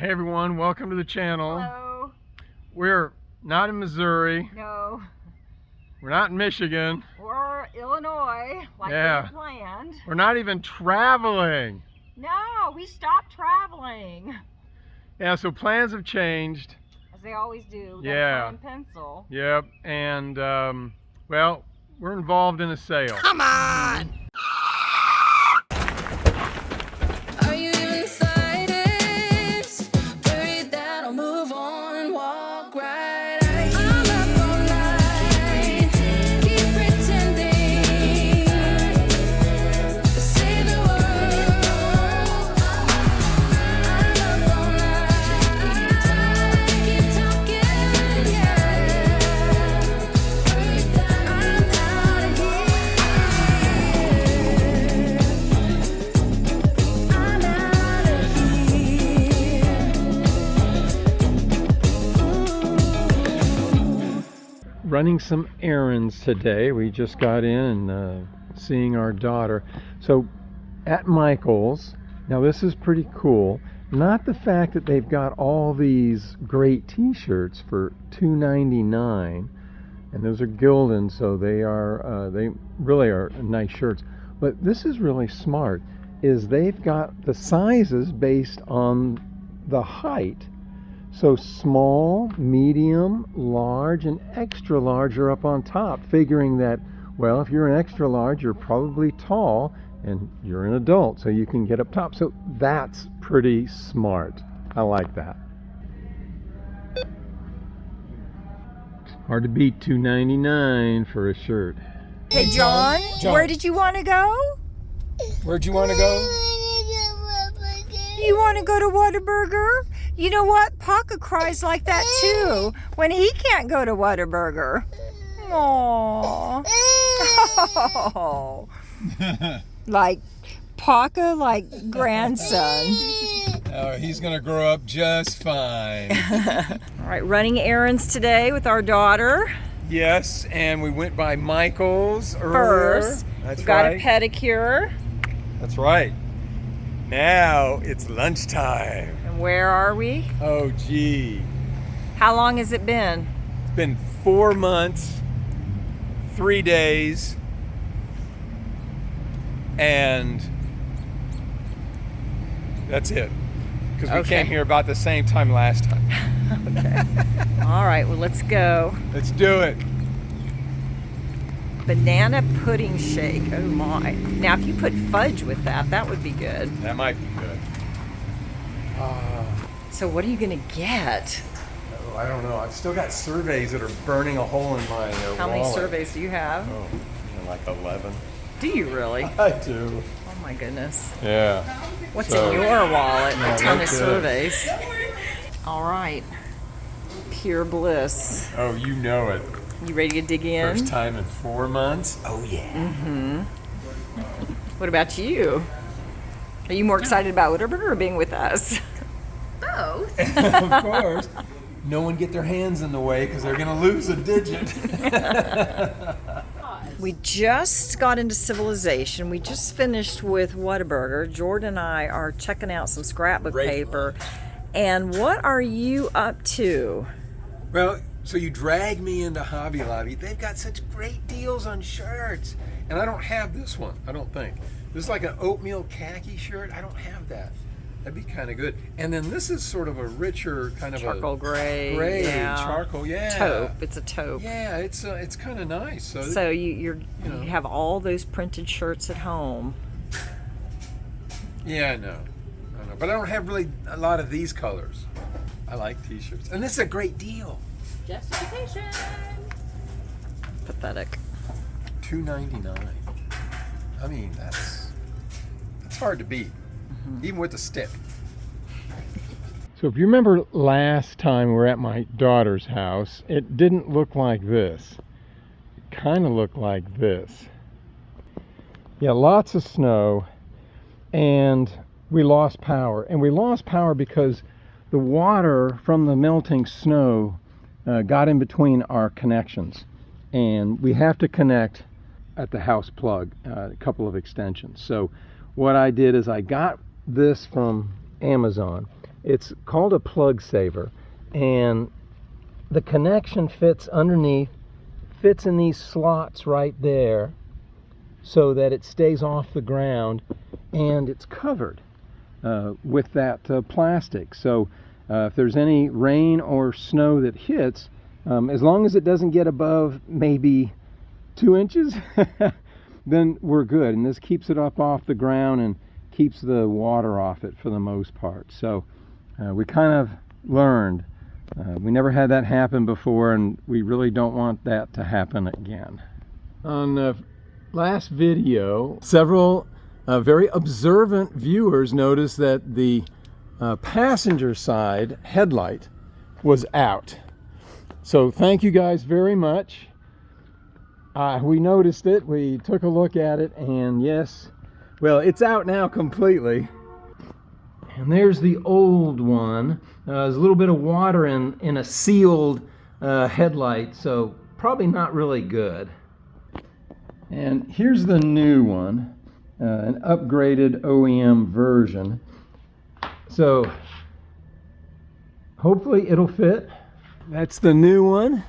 Hey everyone, welcome to the channel. Hello. We're not in Missouri. No. We're not in Michigan. We're Illinois, like we Yeah. had planned. We're not even traveling. No, we stopped traveling. Yeah, so plans have changed. As they always do. We Yeah. got a plan in pencil. Yep, and well, we're involved in a sale. Come on! Are you even the slightest worried that I'll move on and walk right out? I'm up all night, keep pretending to save the world. I'm up all night, keep talking, yeah. I'm out of here. I'm out of here. Running some errands today. We just got in and seeing our daughter. So at Michael's, now this is pretty cool. Not the fact that they've got all these great t-shirts for $2.99, and those are Gildan, so they really are nice shirts. But this is really smart, is they've got the sizes based on the height. So small, medium, large, and extra large are up on top, figuring that, well, if you're an extra large, you're probably tall, and you're an adult, so you can get up top. So that's pretty smart. I like that. Hard to beat $2.99 for a shirt. Hey, John, where did you want to go? Where'd you want to go? You want to go to Whataburger? You know what? Paka cries like that too when he can't go to Whataburger. Aww. Oh. Like Paka, like grandson. Oh, he's gonna grow up just fine. All right, running errands today with our daughter. Yes, and we went by Michael's earlier. First, That's we got right. a pedicure. That's right. Now it's lunchtime. And where are we? Oh, gee. How long has it been? It's been 4 months, 3 days, and that's it. Because we Okay. came here about the same time last time. Okay. All right, well, let's go. Let's do it. Banana pudding shake. Oh my. Now, if you put fudge with that, that would be good. That might be good. So, what are you going to get? Oh, I don't know. I've still got surveys that are burning a hole in my How many wallet. surveys do you have? Oh, like 11. Do you really? I do. Oh my goodness. Yeah. What's So- in your wallet? Yeah, A ton no of kidding. surveys. All right. Pure bliss. Oh, you know it. You ready to dig in? First time in 4 months. Oh yeah. What about you? Are you more excited about Whataburger or being with us? Both. Of course. No one get their hands in the way because they're gonna lose a digit. We just got into civilization. We just finished with Whataburger. Jordan and I are checking out some scrapbook Great paper. And what are you up to? Well, so you drag me into Hobby Lobby. They've got such great deals on shirts. And I don't have this one, I don't think. This is like an oatmeal khaki shirt. I don't have that. That'd be kind of good. And then this is sort of a richer kind of Charcoal gray. gray, yeah. charcoal, yeah. Taupe. It's a taupe. Yeah, it's kind of nice. So you know. have all those printed shirts at home. Yeah, I know. But I don't have really a lot of these colors. I like t-shirts. And this is a great deal. Justification. Pathetic. $2.99. I mean, that's hard to beat, even with a stick. So if you remember last time we were at my daughter's house, it didn't look like this. It kind of looked like this. Yeah, lots of snow, and we lost power. And we lost power because the water from the melting snow got in between our connections. And we have to connect at the house plug, a couple of extensions. So what I did is I got this from Amazon, It's called a plug saver, and the connection fits underneath, fits in these slots right there so that it stays off the ground, and it's covered with that plastic. So if there's any rain or snow that hits, as long as it doesn't get above maybe 2 inches, then we're good. And this keeps it up off the ground and keeps the water off it for the most part. So we kind of learned. We never had that happen before, and we really don't want that to happen again. On the last video, several very observant viewers noticed that the passenger side headlight was out. So thank you guys very much. We noticed it, we took a look at it, and yes, well, it's out now completely. And there's the old one. There's a little bit of water in a sealed headlight, so probably not really good. And here's the new one, an upgraded OEM version. So hopefully it'll fit. That's the new one.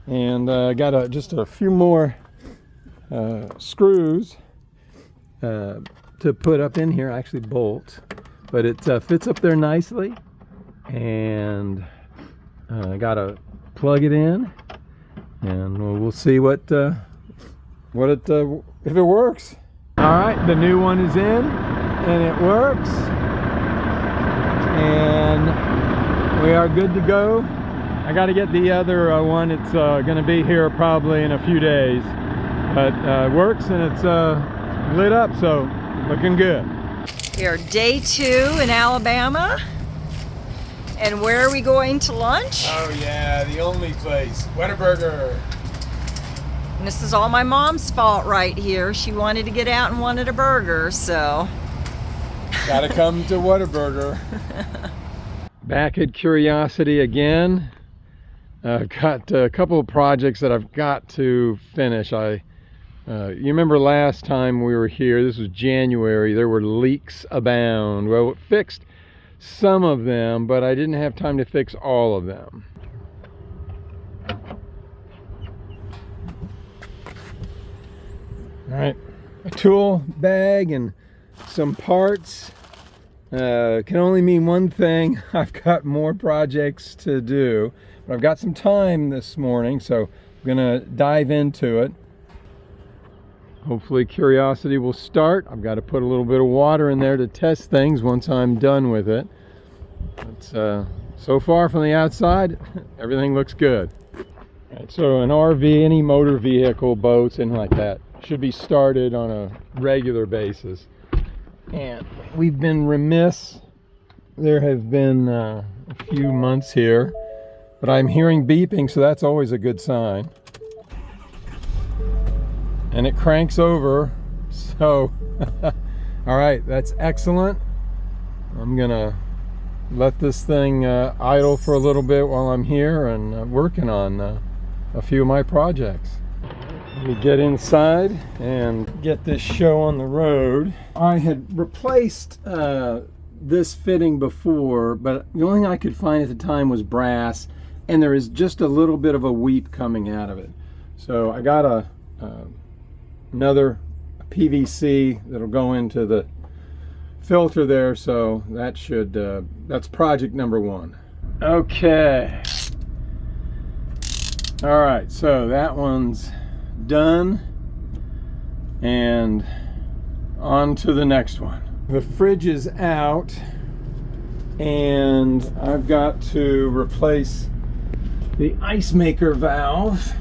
And I got just a few more screws to put up in here, actually bolts, but it fits up there nicely. And I gotta plug it in, and we'll see if it works. All right, the new one is in, and it works, and we are good to go. I got to get the other one. It's going to be here probably in a few days, but it works, and it's lit up, so looking good. We are day 2 in Alabama. And where are we going to lunch? Oh yeah, the only place, Whataburger. And this is all my mom's fault right here. She wanted to get out and wanted a burger, so. Gotta come to Whataburger. Back at Curiosity again. I've got a couple of projects that I've got to finish. You remember last time we were here, this was January, there were leaks abound. Well, it fixed some of them, but I didn't have time to fix all of them. All right, a tool bag and some parts can only mean one thing. I've got more projects to do, but I've got some time this morning, so I'm gonna dive into it. Hopefully Curiosity will start. I've got to put a little bit of water in there to test things once I'm done with it. But so far from the outside, everything looks good. All right, so an RV, any motor vehicle, boats, anything like that, should be started on a regular basis. And we've been remiss. There have been a few months here, but I'm hearing beeping, so that's always a good sign. And it cranks over, so all right, that's excellent. I'm gonna let this thing idle for a little bit while I'm here and working on a few of my projects. Let me get inside and get this show on the road. I had replaced this fitting before, but the only thing I could find at the time was brass, and there is just a little bit of a weep coming out of it. So I got another PVC that'll go into the filter there, so that should that's project number 1. Okay, all right, so that one's done, and on to the next one. The fridge is out, and I've got to replace the ice maker valve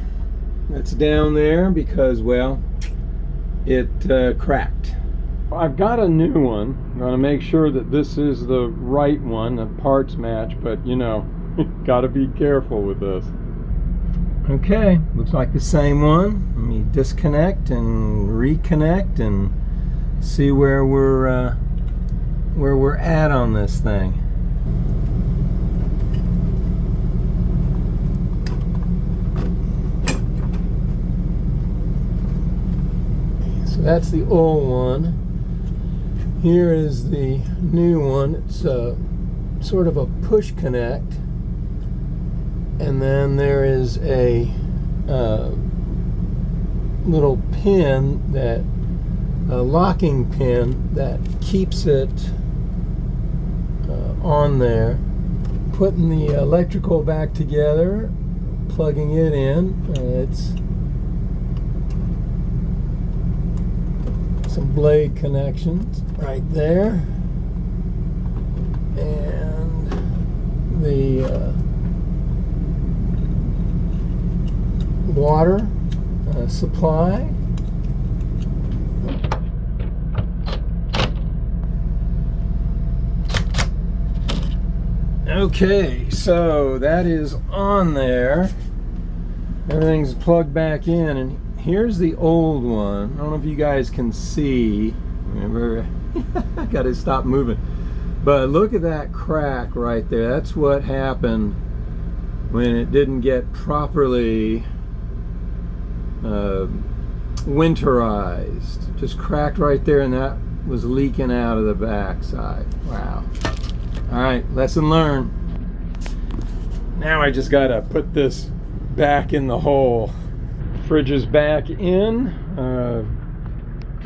that's down there because, well, it cracked. I've got a new one. I'm going to make sure that this is the right one, the parts match, but you know, got to be careful with this. Okay, looks like the same one. Let me disconnect and reconnect and see where we're at on this thing. So that's the old one. Here is the new one. It's sort of a push connect, and then there is a little pin, that a locking pin that keeps it on there. Putting the electrical back together, plugging it in. It's some blade connections right there, and the water supply. Okay, so that is on there. Everything's plugged back in, and here's the old one. I don't know if you guys can see. I gotta stop moving. But look at that crack right there. That's what happened when it didn't get properly winterized. Just cracked right there, and that was leaking out of the backside. Wow. All right, lesson learned. Now I just gotta put this back in the hole. Fridge is back in,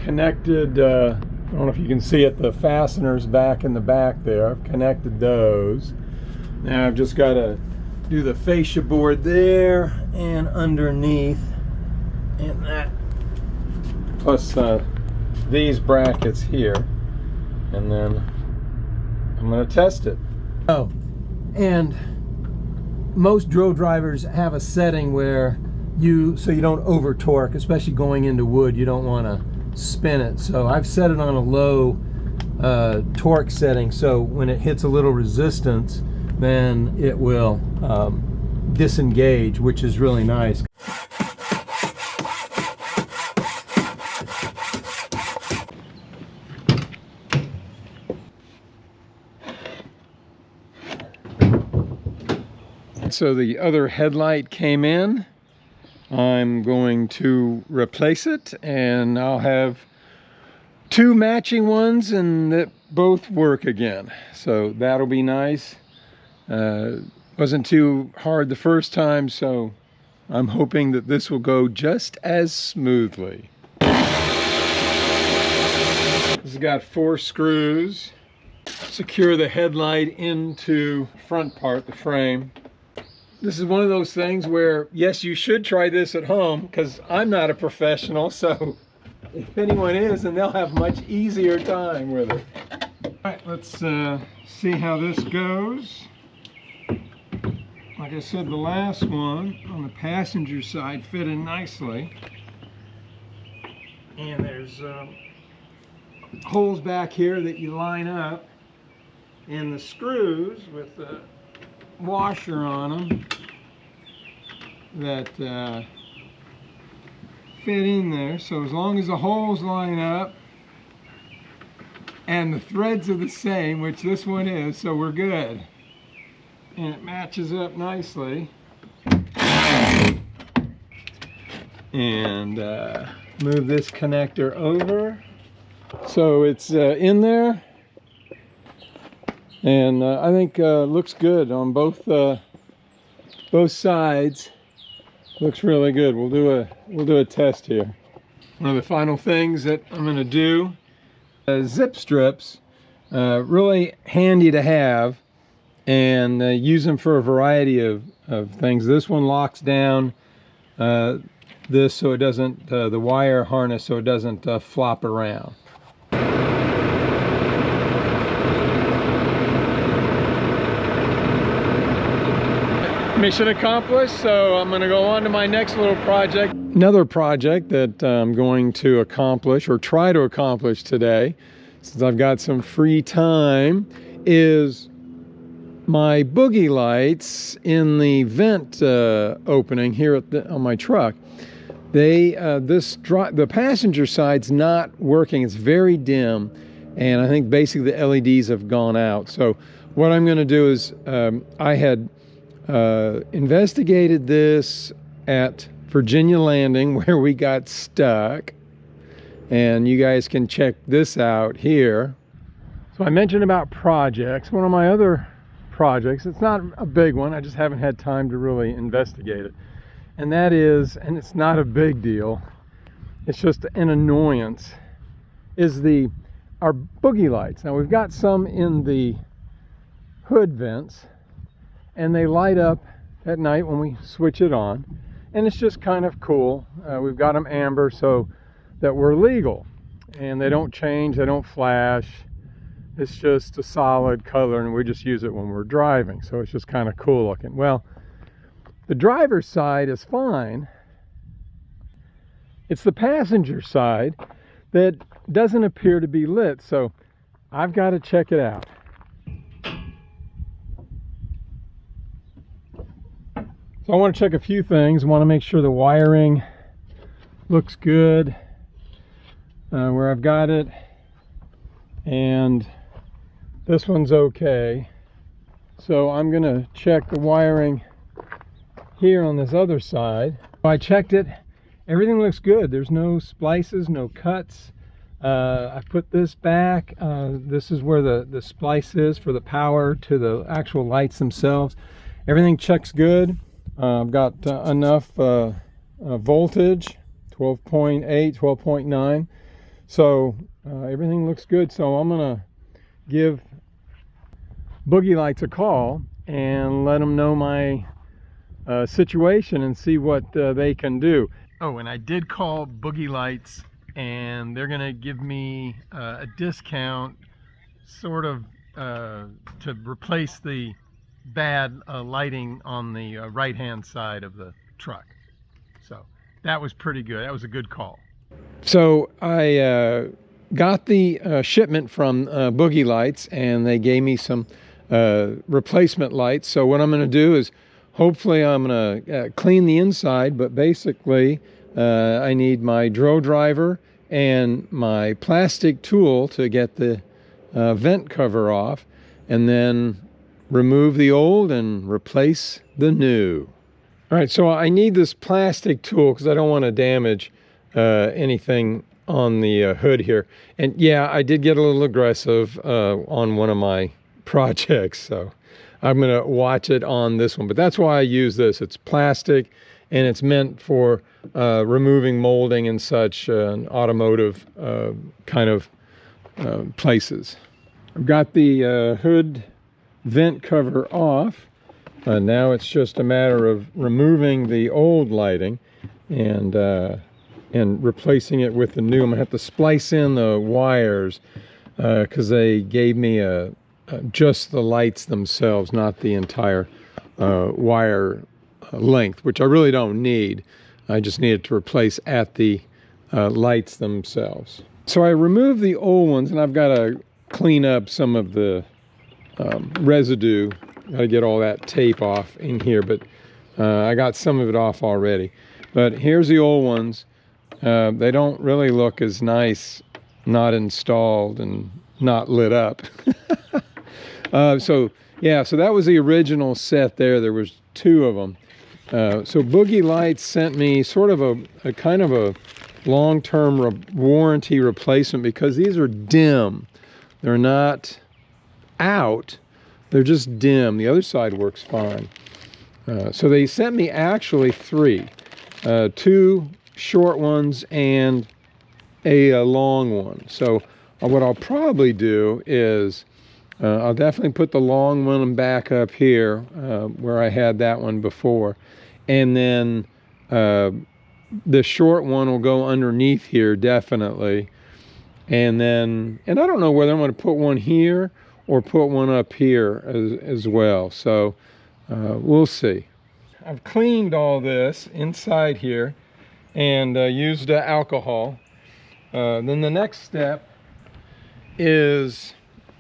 connected, I don't know if you can see it, the fasteners back in the back there. I've connected those. Now I've just gotta do the fascia board there and underneath, and that, plus these brackets here, and then I'm going to test it. Oh, and most drill drivers have a setting where so you don't over torque, especially going into wood. You don't want to spin it. So I've set it on a low torque setting, so when it hits a little resistance, then it will disengage, which is really nice. So the other headlight came in. I'm going to replace it, and I'll have two matching ones, and that both work again. So that'll be nice. Wasn't too hard the first time, so I'm hoping that this will go just as smoothly. This has got 4 screws. Secure the headlight into the front part, the frame. This is one of those things where, yes, you should try this at home, because I'm not a professional, so if anyone is, then they'll have much easier time with it. All right, let's see how this goes. Like I said, the last one on the passenger side fit in nicely. And there's holes back here that you line up, and the screws with the washer on them that fit in there. So as long as the holes line up and the threads are the same, which this one is, so we're good, and it matches up nicely. And move this connector over, so it's in there. And I think looks good on both sides. Looks really good. We'll do a test here. One of the final things that I'm going to do, zip strips, really handy to have, and use them for a variety of things. This one locks down this so it doesn't, the wire harness, so it doesn't flop around. Mission accomplished, so I'm going to go on to my next little project. Another project that I'm going to accomplish, or try to accomplish today, since I've got some free time, is my Boogie Lights in the vent opening here on my truck. The passenger side's not working. It's very dim, and I think basically the LEDs have gone out. So what I'm going to do is, I had investigated this at Virginia Landing, where we got stuck, and you guys can check this out here. So I mentioned about projects. One of my other projects. It's not a big one, I just haven't had time to really investigate it. And that is, and it's not a big deal, it's just an annoyance, is our boogie lights. Now we've got some in the hood vents, and they light up at night when we switch it on, and it's just kind of cool. We've got them amber so that we're legal, and they don't change, they don't flash. It's just a solid color, and we just use it when we're driving, so it's just kind of cool looking. Well, the driver's side is fine. It's the passenger side that doesn't appear to be lit, so I've got to check it out. So I want to check a few things. I want to make sure the wiring looks good where I've got it, and this one's okay. So I'm going to check the wiring here on this other side. I checked it. Everything looks good. There's no splices, no cuts. I put this back. This is where the splice is for the power to the actual lights themselves. Everything checks good. I've got enough voltage, 12.8, 12.9. So everything looks good. So I'm gonna give Boogie Lights a call and let them know my situation and see what they can do. Oh, and I did call Boogie Lights, and they're gonna give me a discount, sort of to replace the bad lighting on the right hand side of the truck. So that was pretty good. That was a good call. So I got the shipment from Boogie Lights, and they gave me some replacement lights. So what I'm going to do is, hopefully I'm going to clean the inside, but basically I need my drill driver and my plastic tool to get the vent cover off, and then remove the old and replace the new. All right, so I need this plastic tool because I don't want to damage anything on the hood here. And yeah, I did get a little aggressive on one of my projects, so I'm gonna watch it on this one. But that's why I use this. It's plastic, and it's meant for removing molding and such, automotive kind of places. I've got the hood vent cover off. Now it's just a matter of removing the old lighting and replacing it with the new. I'm gonna have to splice in the wires because they gave me just the lights themselves, not the entire wire length, which I really don't need. I just need it to replace at the lights themselves. So I removed the old ones, and I've got to clean up some of the residue. Got to get all that tape off in here, but I got some of it off already. But here's the old ones. They don't really look as nice not installed and not lit up. So yeah, so that was the original set there. There was two of them. So Boogie Lights sent me sort of a kind of a long-term warranty replacement, because these are dim. They're not out, they're just dim. The other side works fine. So they sent me actually three, two short ones and a long one. So what I'll probably do is I'll definitely put the long one back up here where I had that one before, and then the short one will go underneath here definitely. And then, and I don't know whether I'm going to put one here or put one up here as well. So we'll see. I've cleaned all this inside here and used alcohol. Then the next step is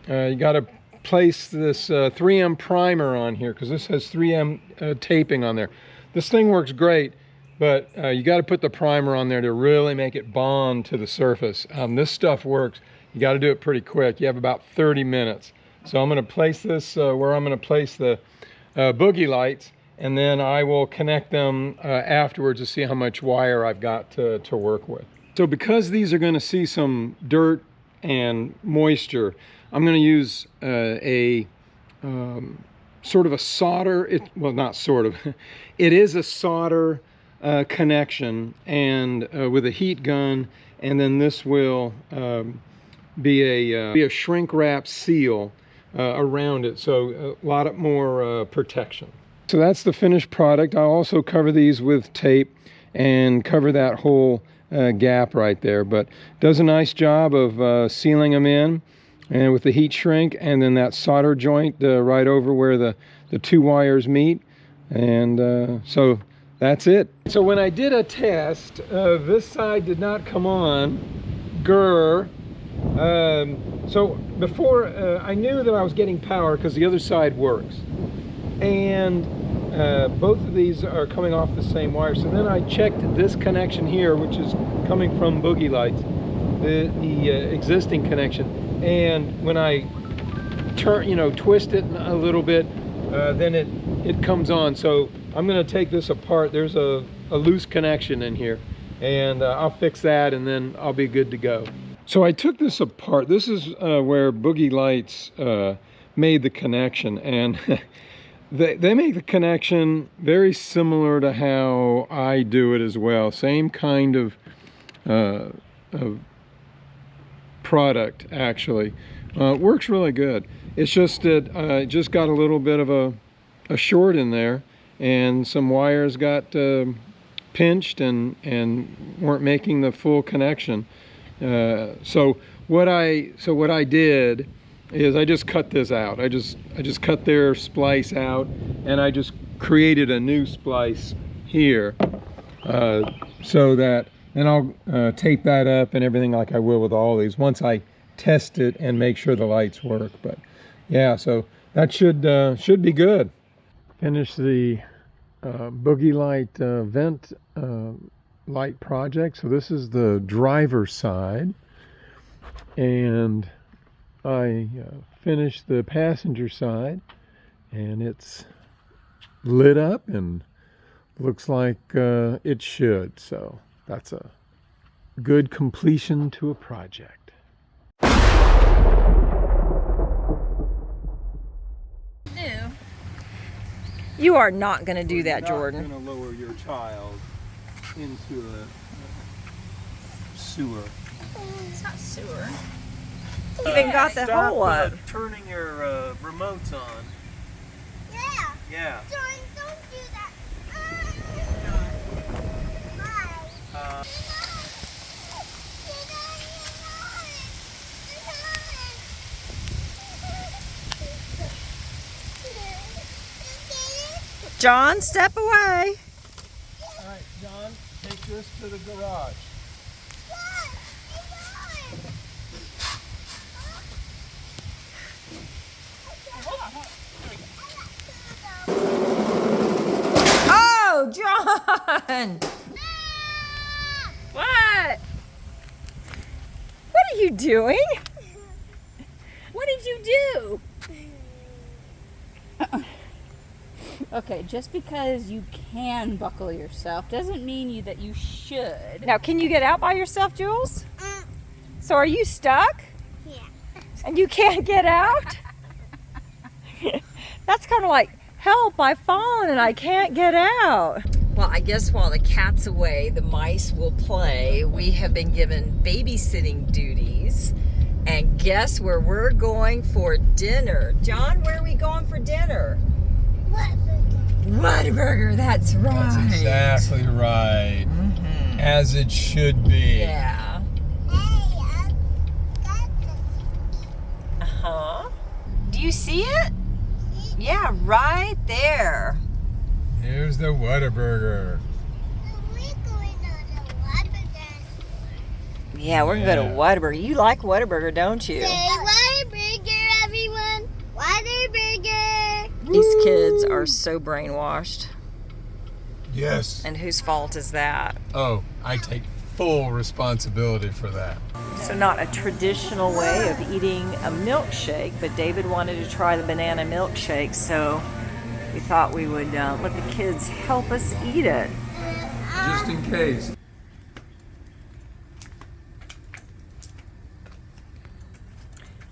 you got to place this 3M primer on here, because this has 3M taping on there. This thing works great, but you got to put the primer on there to really make it bond to the surface. This stuff works. You got to do it pretty quick. You have about 30 minutes. So I'm going to place this where I'm going to place the Boogie Lights, and then I will connect them afterwards to see how much wire I've got to work with. So because these are going to see some dirt and moisture, I'm going to use a sort of a solder, well, not sort of, it is a solder connection, and with a heat gun, and then this will be a shrink wrap seal around it, so a lot more protection. So that's the finished product. I'll also cover these with tape and cover that whole gap right there, but does a nice job of sealing them in, and with the heat shrink, and then that solder joint right over where the two wires meet, and so that's it. So when I did a test, this side did not come on. Grr. So before, I knew that I was getting power because the other side works, and both of these are coming off the same wire. So then I checked this connection here, which is coming from Boogie Lights, the existing connection, and when I turn, twist it a little bit, then it comes on. So I'm going to take this apart. There's a loose connection in here, and I'll fix that, and then I'll be good to go. So I took this apart. This is where Boogie Lights made the connection, and they make the connection very similar to how I do it as well. Same kind of product, actually. Works really good. It's just that it just got a little bit of a short in there, and some wires got pinched and weren't making the full connection. So what I did is I just cut this out. I just cut their splice out, and I just created a new splice here, so that, and I'll tape that up and everything like I will with all these once I test it and make sure the lights work. But yeah, so that should be good. Finish the Boogie Light vent light project. So this is the driver's side, and I finished the passenger side, and it's lit up and looks like it should. So that's a good completion to a project. You are not going to do that, Jordan. You're not going to lower your child into a sewer. It's not sewer. Even got the hole up. Turning your remotes on. Yeah. Yeah. Don't do that. John, step away. All right, John, take this to the garage. Oh, John! What? What are you doing? What did you do? Okay, just because you can buckle yourself doesn't mean that you should. Now, can you get out by yourself, Jules? So are you stuck? Yeah. And you can't get out? That's kind of like, help, I've fallen and I can't get out. Well, I guess while the cat's away, the mice will play. We have been given babysitting duties. And guess where we're going for dinner? John, where are we going for dinner? Whataburger, that's right. That's exactly right. As it should be. Yeah. Uh-huh. Do you see it? Yeah, right there. Here's the Whataburger. Yeah, we're gonna go to Whataburger. You like Whataburger, don't you? Say Whataburger, everyone. Whataburger. These kids are so brainwashed. Yes. And whose fault is that? Oh, I take full responsibility for that. So not a traditional way of eating a milkshake, but David wanted to try the banana milkshake, so we thought we would let the kids help us eat it. Just in case.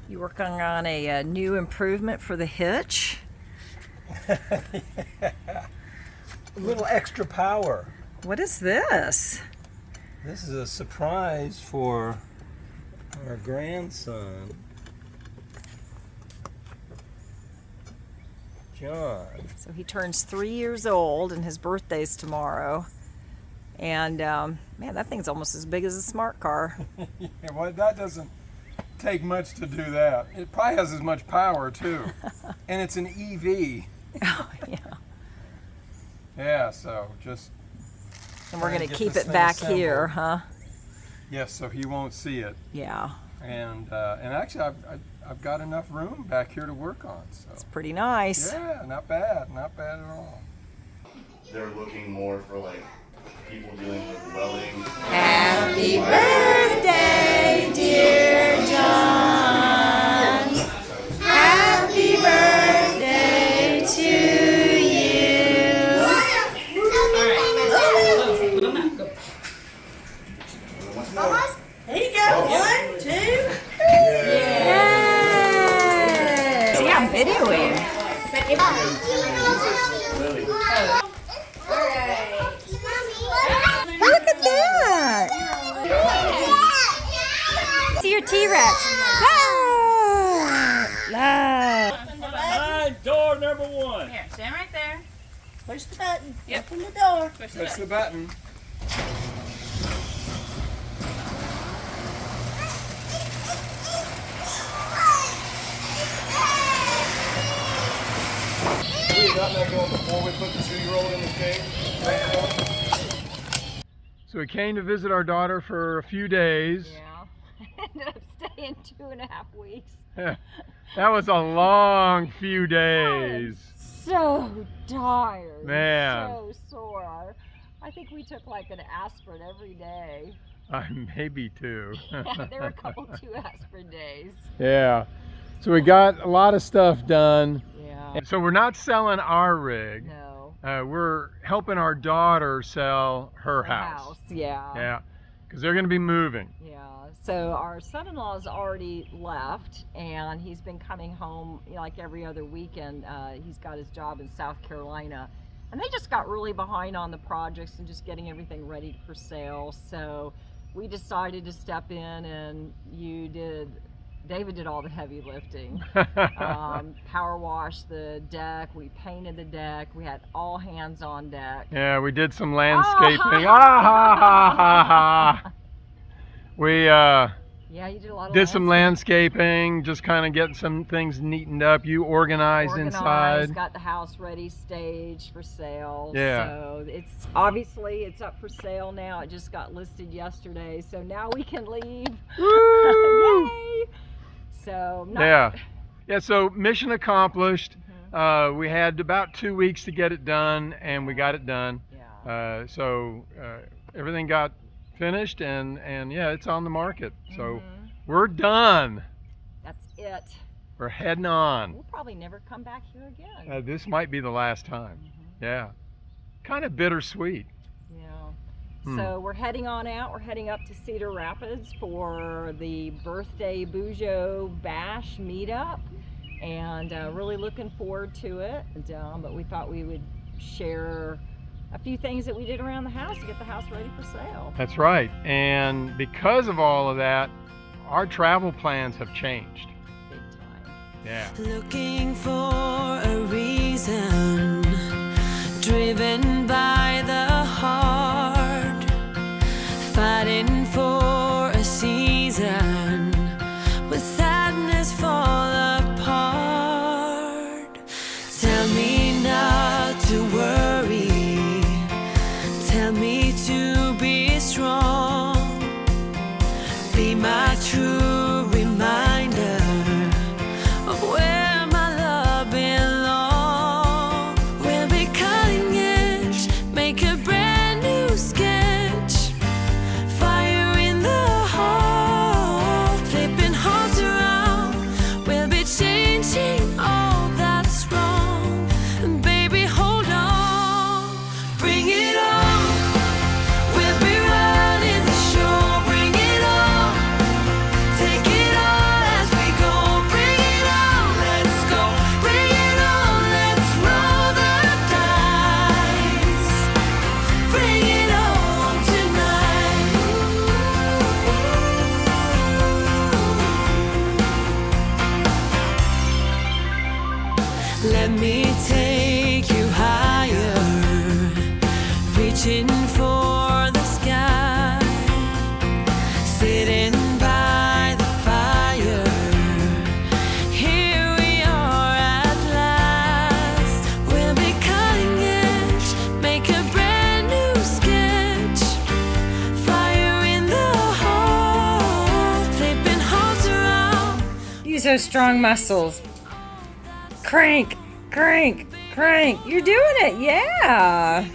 You working on a new improvement for the hitch? A little extra power. What is this? This is a surprise for our grandson, John. So he turns 3 years old, and his birthday's tomorrow. And man, that thing's almost as big as a smart car. Yeah, well, that doesn't take much to do that. It probably has as much power too, and it's an EV. Oh yeah. Yeah, so just. And we're trying gonna get keep this it thing back assembled. here, huh? Yes, so he won't see it. Yeah. And actually, I've got enough room back here to work on. So It's pretty nice. yeah, not bad at all. They're looking more for like people dealing with welding. Happy birthday, dear John. Happy birthday to you. There you go. 1, 2. Yay! See, I'm videoing. Look at that! See your T-Rex. Door number 1. Here, stand right there. Push the button. Yep. Open the door. Push Push the button. We got that going before we put the 2-year-old in the cage. So we came to visit our daughter for a few days. Yeah. Ended up staying 2.5 weeks. That was a long few days. So tired. Man. So sore. I think we took like an aspirin every day. Maybe 2. Yeah, there were a couple 2 aspirin days. Yeah. So we got a lot of stuff done. Yeah. So we're not selling our rig. No. We're helping our daughter sell her The house. Yeah. Yeah. Because they're going to be moving. Yeah. So our son-in-law's already left, and he's been coming home like every other weekend. He's got his job in South Carolina, and they just got really behind on the projects and just getting everything ready for sale. So we decided to step in, and David did all the heavy lifting. Power washed the deck, we painted the deck, we had all hands on deck. Yeah, we did some landscaping. Ah, ha, ha, ha, ha. We Yeah, you did a lot of did some landscaping, just kind of getting some things neatened up. You organized inside. Got the house ready, staged for sale. Yeah. So it's obviously up for sale now. It just got listed yesterday, so now we can leave. Woo! Yay! So Yeah. So mission accomplished. We had about 2 weeks to get it done, and we got it done. Yeah. So everything got finished, and yeah, it's on the market. So we're done. That's it. We're heading on. We'll probably never come back here again. This might be the last time. Yeah. Kind of bittersweet. Yeah. So we're heading on out. We're heading up to Cedar Rapids for the birthday Bujo Bash meetup, and really looking forward to it. But we thought we would share a few things that we did around the house to get the house ready for sale. That's right. And because of all of that, our travel plans have changed. Big time. Yeah. Looking for a reason, driven by the heart, fighting for a season, with sadness fall apart. Tell me not to worry, tell me to be strong, be my true reminder of where my love belongs. Let me take you higher, reaching for the sky, sitting by the fire. Here we are at last. We'll be cutting edge, make a brand new sketch. Fire in the hole, flipping hearts around. Use those strong muscles. Crank, crank, crank. You're doing it, yeah.